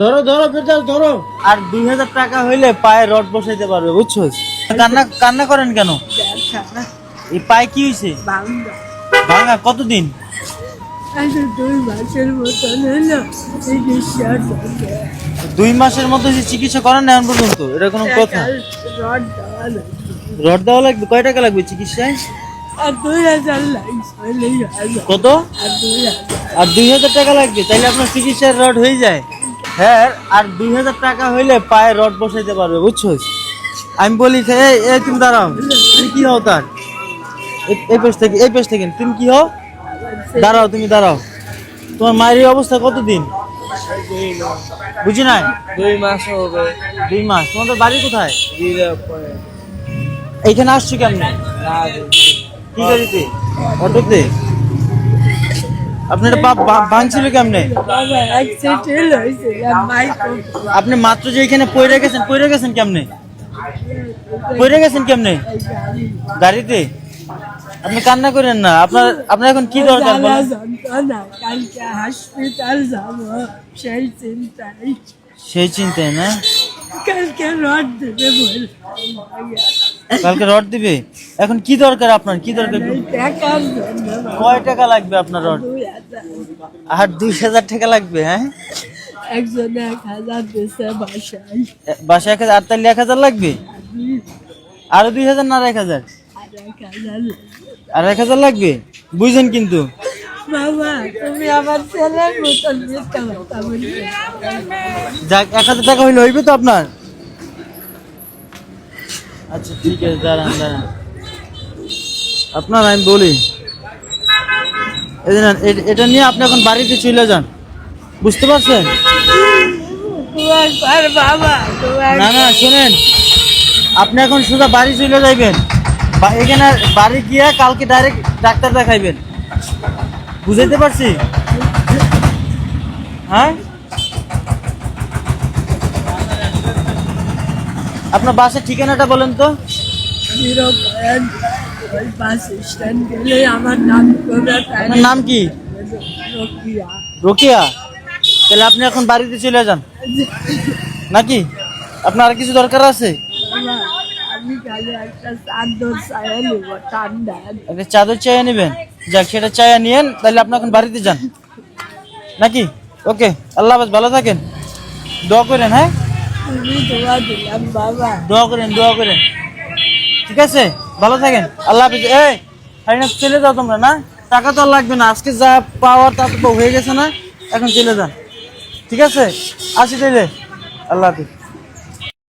ধরো ধরো ফেরদাউস ধরো। আর 2000 টাকা হইলে পায়ে রড বসাইতে পারবে, বুঝছো? কান্না কান্না করেন কেন? এই পায়ে কি হয়েছে? ভাঙা কতদিন? 2 মাসের মতো যে চিকিৎসা করেন না এখন পর্যন্ত? এটা কোনো কথা? রড দেওয়া লাগবে? কয় টাকা লাগবে চিকিৎসায়? কত? আর 2000 টাকা লাগবে? তাইলে আপনার চিকিৎসার রড হয়ে যায়? হ্যাঁ, আর 2000 টাকা হইলে পায়ে রড বসাইতে পারবে, বুঝছো? আমি বলি এই তুমি দাঁড়াও, তুমি কি হও তার? এই পেশ থেকে তুমি কি হও? দাঁড়াও, তুমি দাঁড়াও। তোমার মায়ের এই অবস্থা কতদিন? বুঝি নাই। 2 মাস হবে। 2 মাস। তোমাদের বাড়ি কোথায়? এইখানে আসছো কেমনে? কি গাড়িতে? অটোতে? আপনার পা ভাঙছিল কেমনে? আপনি মাত্র যে এখানে পড়ে গেছেন কেমনে? কেমনে? গাড়িতে? আপনি কান্না করেন না। আপনার এখন কি দরকার বলেন? সেই চিন্তায় না? কালকে রড দিবে? এখন কি দরকার আপনার? কি দরকার? কয় টাকা লাগবে আপনার রড? আর 2000 টাকা লাগবে? হ্যাঁ, একজনে 1000 দিছে বাসায় 1000, আর তাহলে 1000 লাগবে? আরো 2000 না 1000? আর 1000 লাগবে, বুঝছেন? কিন্তু বাবা, তুমি আমার ছেলের মতন মিথ্যা কথা বলছো। যাক, 1000 টাকা হইলে হইবে তো আপনার? আচ্ছা ঠিক আছে, দাঁড়ান। আপনার আমি বলি, এটা নিয়ে আপনি এখন বাড়িতে চলে যান, বুঝতে পারছেন? বাবা, না শোনেন, আপনি এখন সোজা বাড়ি চলে যাইবেন। এখানে বাড়ি গিয়ে কালকে ডাইরেক্ট ডাক্তার দেখাইবেন, বুঝাইতে পারছি? হ্যাঁ, আপনার বাসার ঠিকানাটা বলেন তো। আপনার নাম কি? রোকিয়া। তাহলে আপনি এখন বাড়িতে চলে যান নাকি? আপনার আর কিছু দরকার আছে? একটা চাদর চাইয়া নেবেন? যাক, সেটা চাইয়া নিয়েন। তাহলে আপনি এখন বাড়িতে যান নাকি? ওকে, আল্লাহ হাফেজ, ভালো থাকেন। দোয়া করেন। হ্যাঁ, দোয়া করেন। ঠিক আছে, ভালো থাকেন, আল্লাহ হাফেজ। চলে যাও তোমরা। না, টাকা তো আর লাগবে না, আজকে যা পাওয়ার তা তো হয়ে গেছে না, এখন চলে যান। ঠিক আছে, আসি তাইলে, আল্লাহ হাফেজ।